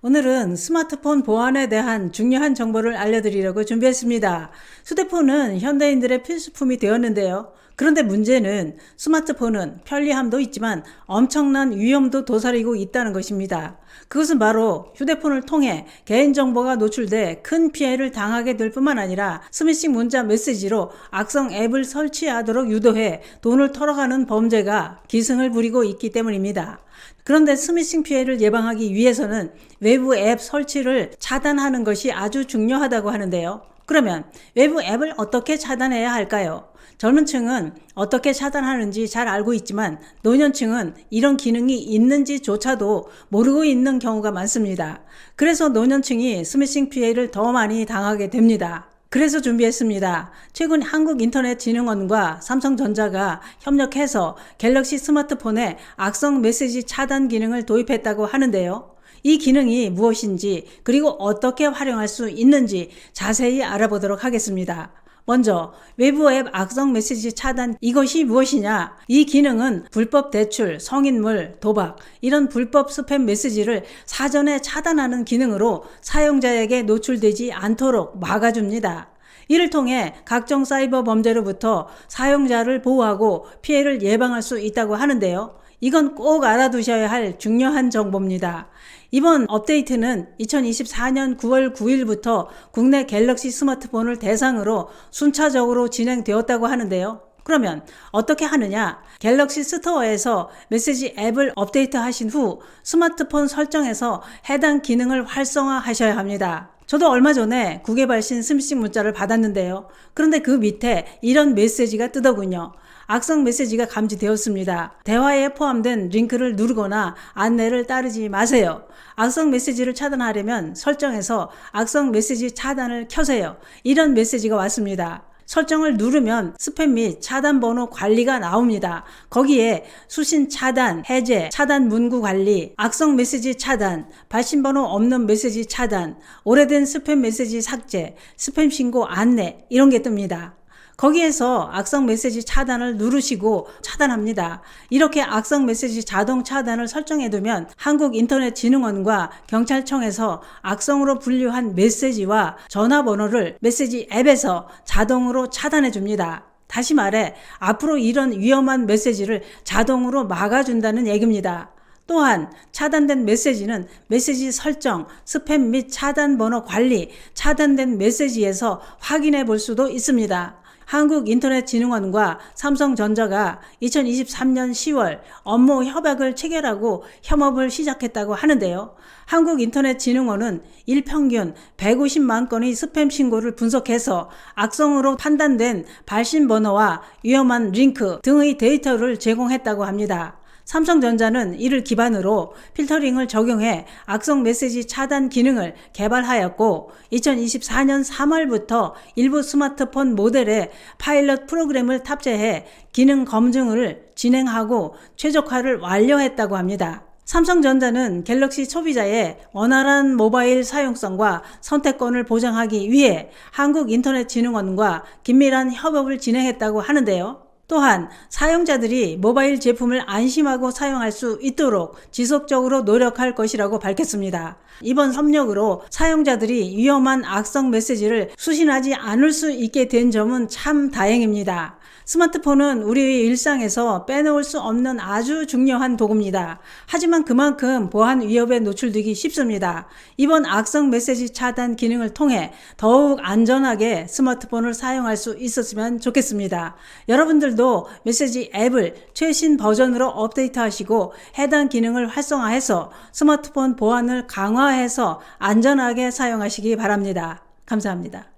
오늘은 스마트폰 보안에 대한 중요한 정보를 알려드리려고 준비했습니다. 휴대폰은 현대인들의 필수품이 되었는데요. 그런데 문제는 스마트폰은 편리함도 있지만 엄청난 위험도 도사리고 있다는 것입니다. 그것은 바로 휴대폰을 통해 개인정보가 노출돼 큰 피해를 당하게 될 뿐만 아니라 스미싱 문자 메시지로 악성 앱을 설치하도록 유도해 돈을 털어가는 범죄가 기승을 부리고 있기 때문입니다. 그런데 스미싱 피해를 예방하기 위해서는 외부 앱 설치를 차단하는 것이 아주 중요하다고 하는데요. 그러면 외부 앱을 어떻게 차단해야 할까요? 젊은 층은 어떻게 차단하는지 잘 알고 있지만 노년층은 이런 기능이 있는지조차도 모르고 있는 경우가 많습니다. 그래서 노년층이 스미싱 피해를 더 많이 당하게 됩니다. 그래서 준비했습니다. 최근 한국인터넷진흥원과 삼성전자가 협력해서 갤럭시 스마트폰에 악성 메시지 차단 기능을 도입했다고 하는데요. 이 기능이 무엇인지 그리고 어떻게 활용할 수 있는지 자세히 알아보도록 하겠습니다. 먼저 외부 앱 악성 메시지 차단, 이것이 무엇이냐? 이 기능은 불법 대출, 성인물, 도박 이런 불법 스팸 메시지를 사전에 차단하는 기능으로 사용자에게 노출되지 않도록 막아줍니다. 이를 통해 각종 사이버 범죄로부터 사용자를 보호하고 피해를 예방할 수 있다고 하는데요. 이건 꼭 알아두셔야 할 중요한 정보입니다. 이번 업데이트는 2024년 9월 9일부터 국내 갤럭시 스마트폰을 대상으로 순차적으로 진행되었다고 하는데요. 그러면 어떻게 하느냐? 갤럭시 스토어에서 메시지 앱을 업데이트 하신 후 스마트폰 설정에서 해당 기능을 활성화하셔야 합니다. 저도 얼마 전에 구개발신 스미싱 문자를 받았는데요. 그런데 그 밑에 이런 메시지가 뜨더군요. 악성 메시지가 감지되었습니다. 대화에 포함된 링크를 누르거나 안내를 따르지 마세요. 악성 메시지를 차단하려면 설정에서 악성 메시지 차단을 켜세요. 이런 메시지가 왔습니다. 설정을 누르면 스팸 및 차단 번호 관리가 나옵니다. 거기에 수신 차단, 해제, 차단 문구 관리, 악성 메시지 차단, 발신 번호 없는 메시지 차단, 오래된 스팸 메시지 삭제, 스팸 신고 안내 이런 게 뜹니다. 거기에서 악성 메시지 차단을 누르시고 차단합니다. 이렇게 악성 메시지 자동 차단을 설정해두면 한국인터넷진흥원과 경찰청에서 악성으로 분류한 메시지와 전화번호를 메시지 앱에서 자동으로 차단해줍니다. 다시 말해 앞으로 이런 위험한 메시지를 자동으로 막아준다는 얘기입니다. 또한 차단된 메시지는 메시지 설정, 스팸 및 차단 번호 관리, 차단된 메시지에서 확인해 볼 수도 있습니다. 한국인터넷진흥원과 삼성전자가 2023년 10월 업무 협약을 체결하고 협업을 시작했다고 하는데요. 한국인터넷진흥원은 일평균 150만 건의 스팸 신고를 분석해서 악성으로 판단된 발신 번호와 위험한 링크 등의 데이터를 제공했다고 합니다. 삼성전자는 이를 기반으로 필터링을 적용해 악성 메시지 차단 기능을 개발하였고 2024년 3월부터 일부 스마트폰 모델에 파일럿 프로그램을 탑재해 기능 검증을 진행하고 최적화를 완료했다고 합니다. 삼성전자는 갤럭시 소비자의 원활한 모바일 사용성과 선택권을 보장하기 위해 한국인터넷진흥원과 긴밀한 협업을 진행했다고 하는데요. 또한 사용자들이 모바일 제품을 안심하고 사용할 수 있도록 지속적으로 노력할 것이라고 밝혔습니다. 이번 협력으로 사용자들이 위험한 악성 메시지를 수신하지 않을 수 있게 된 점은 참 다행입니다. 스마트폰은 우리의 일상에서 빼놓을 수 없는 아주 중요한 도구입니다. 하지만 그만큼 보안 위협에 노출되기 쉽습니다. 이번 악성 메시지 차단 기능을 통해 더욱 안전하게 스마트폰을 사용할 수 있었으면 좋겠습니다. 여러분들도 메시지 앱을 최신 버전으로 업데이트하시고 해당 기능을 활성화해서 스마트폰 보안을 강화해서 안전하게 사용하시기 바랍니다. 감사합니다.